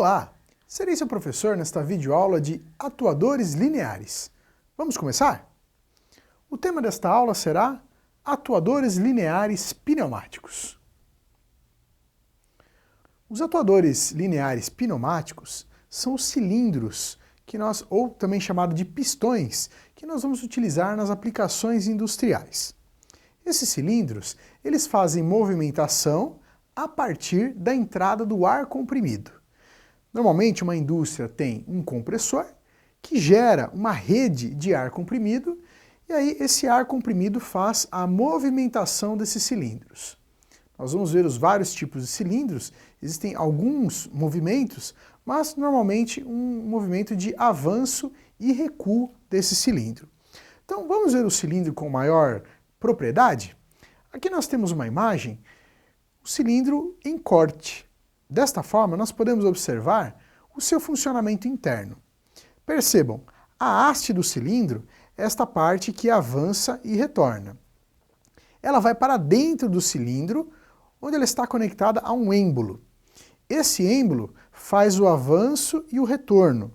Olá! Serei seu professor nesta videoaula de atuadores lineares. Vamos começar? O tema desta aula será atuadores lineares pneumáticos. Os atuadores lineares pneumáticos são os cilindros ou também chamado de pistões, que nós vamos utilizar nas aplicações industriais. Esses cilindros, eles fazem movimentação a partir da entrada do ar comprimido. Normalmente uma indústria tem um compressor que gera uma rede de ar comprimido e aí esse ar comprimido faz a movimentação desses cilindros. Nós vamos ver os vários tipos de cilindros, existem alguns movimentos, mas normalmente um movimento de avanço e recuo desse cilindro. Então vamos ver o cilindro com maior propriedade? Aqui nós temos uma imagem, o cilindro em corte. Desta forma, nós podemos observar o seu funcionamento interno. Percebam, a haste do cilindro é esta parte que avança e retorna. Ela vai para dentro do cilindro, onde ela está conectada a um êmbolo. Esse êmbolo faz o avanço e o retorno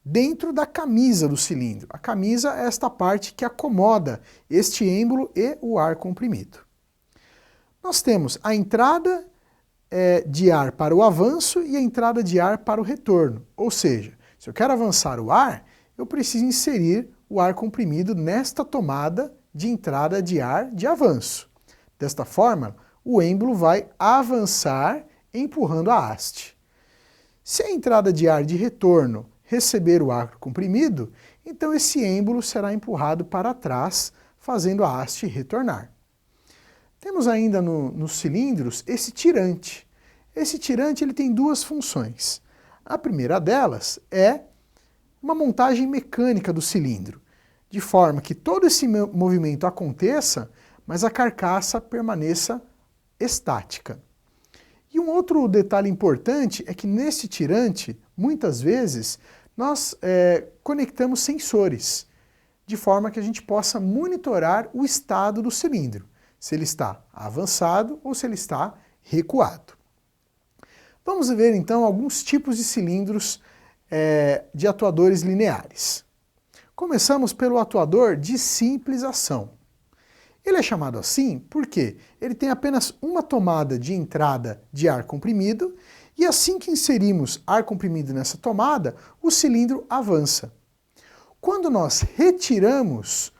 dentro da camisa do cilindro. A camisa é esta parte que acomoda este êmbolo e o ar comprimido. Nós temos a entrada de ar para o avanço e a entrada de ar para o retorno. Ou seja, se eu quero avançar o ar, eu preciso inserir o ar comprimido nesta tomada de entrada de ar de avanço. Desta forma, o êmbolo vai avançar empurrando a haste. Se a entrada de ar de retorno receber o ar comprimido, então esse êmbolo será empurrado para trás, fazendo a haste retornar. Temos ainda nos cilindros esse tirante. Esse tirante ele tem duas funções. A primeira delas é uma montagem mecânica do cilindro, de forma que todo esse movimento aconteça, mas a carcaça permaneça estática. E um outro detalhe importante é que nesse tirante, muitas vezes, nós conectamos sensores, de forma que a gente possa monitorar o estado do cilindro, se ele está avançado ou se ele está recuado. Vamos ver então alguns tipos de cilindros de atuadores lineares. Começamos pelo atuador de simples ação. Ele é chamado assim porque ele tem apenas uma tomada de entrada de ar comprimido e assim que inserimos ar comprimido nessa tomada, o cilindro avança. Quando nós retiramos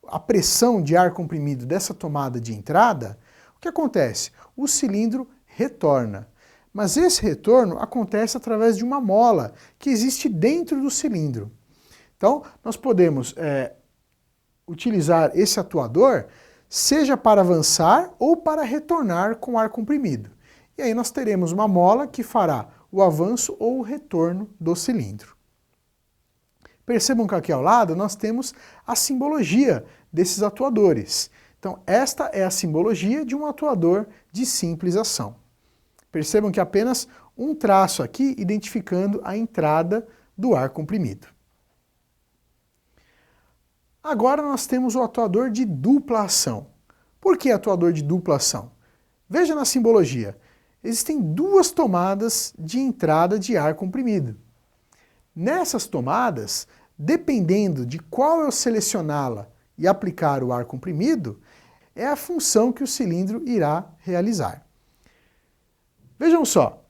a pressão de ar comprimido dessa tomada de entrada, o que acontece? O cilindro retorna. Mas esse retorno acontece através de uma mola que existe dentro do cilindro. Então, nós podemos utilizar esse atuador seja para avançar ou para retornar com ar comprimido. E aí nós teremos uma mola que fará o avanço ou o retorno do cilindro. Percebam que aqui ao lado nós temos a simbologia desses atuadores. Então esta é a simbologia de um atuador de simples ação. Percebam que apenas um traço aqui identificando a entrada do ar comprimido. Agora nós temos o atuador de dupla ação. Por que atuador de dupla ação? Veja na simbologia, existem duas tomadas de entrada de ar comprimido. Nessas tomadas, dependendo de qual eu selecioná-la e aplicar o ar comprimido, é a função que o cilindro irá realizar. Vejam só,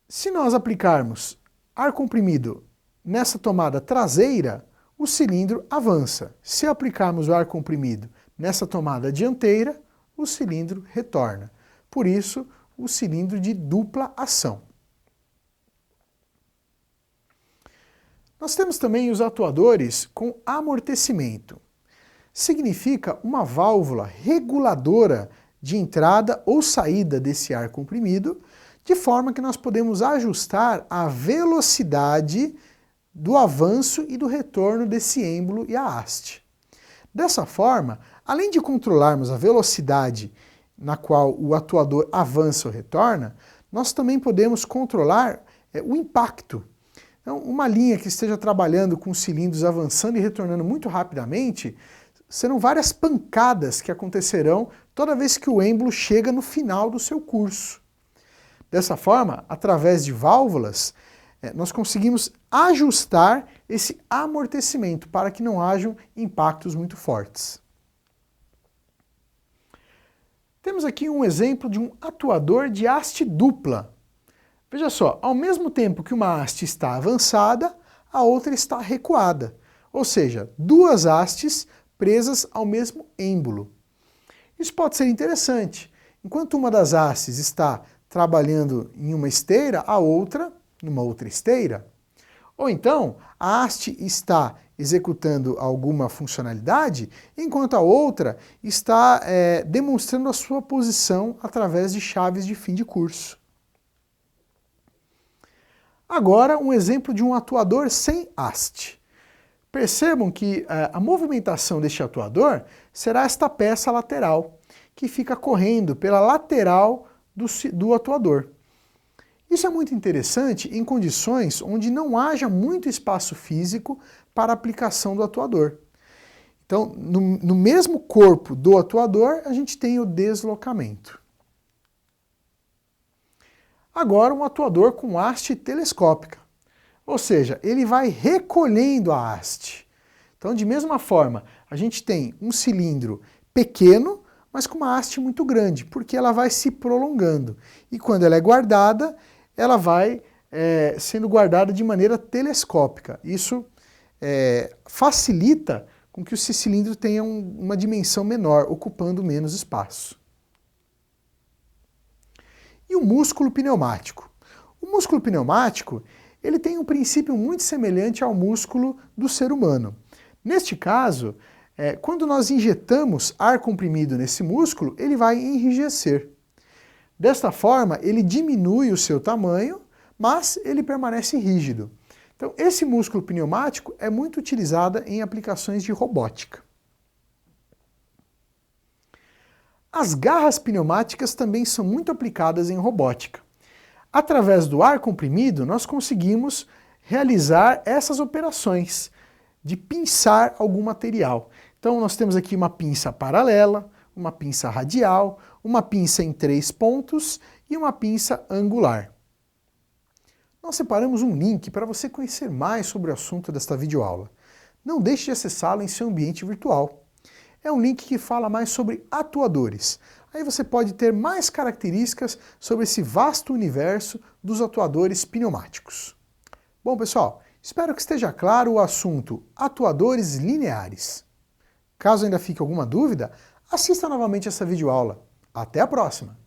se nós aplicarmos ar comprimido nessa tomada traseira, o cilindro avança. Se aplicarmos o ar comprimido nessa tomada dianteira, o cilindro retorna. Por isso, o cilindro de dupla ação. Nós temos também os atuadores com amortecimento. Significa uma válvula reguladora de entrada ou saída desse ar comprimido, de forma que nós podemos ajustar a velocidade do avanço e do retorno desse êmbolo e a haste. Dessa forma, além de controlarmos a velocidade na qual o atuador avança ou retorna, nós também podemos controlar o impacto. Então, uma linha que esteja trabalhando com cilindros avançando e retornando muito rapidamente, serão várias pancadas que acontecerão toda vez que o êmbolo chega no final do seu curso. Dessa forma, através de válvulas, nós conseguimos ajustar esse amortecimento para que não hajam impactos muito fortes. Temos aqui um exemplo de um atuador de haste dupla. Veja só, ao mesmo tempo que uma haste está avançada, a outra está recuada. Ou seja, duas hastes presas ao mesmo êmbolo. Isso pode ser interessante. Enquanto uma das hastes está trabalhando em uma esteira, a outra numa outra esteira. Ou então, a haste está executando alguma funcionalidade, enquanto a outra está demonstrando a sua posição através de chaves de fim de curso. Agora, um exemplo de um atuador sem haste. Percebam que a movimentação deste atuador será esta peça lateral, que fica correndo pela lateral do atuador. Isso é muito interessante em condições onde não haja muito espaço físico para a aplicação do atuador. Então, no mesmo corpo do atuador, a gente tem o deslocamento. Agora, um atuador com haste telescópica. Ou seja, ele vai recolhendo a haste. Então, de mesma forma, a gente tem um cilindro pequeno, mas com uma haste muito grande, porque ela vai se prolongando. E quando ela é guardada, ela vai sendo guardada de maneira telescópica. Isso facilita com que o cilindro tenha uma dimensão menor, ocupando menos espaço. E o músculo pneumático? O músculo pneumático ele tem um princípio muito semelhante ao músculo do ser humano. Neste caso, quando nós injetamos ar comprimido nesse músculo, ele vai enrijecer. Desta forma, ele diminui o seu tamanho, mas ele permanece rígido. Então, esse músculo pneumático é muito utilizado em aplicações de robótica. As garras pneumáticas também são muito aplicadas em robótica. Através do ar comprimido, nós conseguimos realizar essas operações de pinçar algum material. Então, nós temos aqui uma pinça paralela, uma pinça radial, uma pinça em 3 pontos e uma pinça angular. Nós separamos um link para você conhecer mais sobre o assunto desta videoaula. Não deixe de acessá-lo em seu ambiente virtual. É um link que fala mais sobre atuadores. Aí você pode ter mais características sobre esse vasto universo dos atuadores pneumáticos. Bom, pessoal, espero que esteja claro o assunto atuadores lineares. Caso ainda fique alguma dúvida, assista novamente essa videoaula. Até a próxima!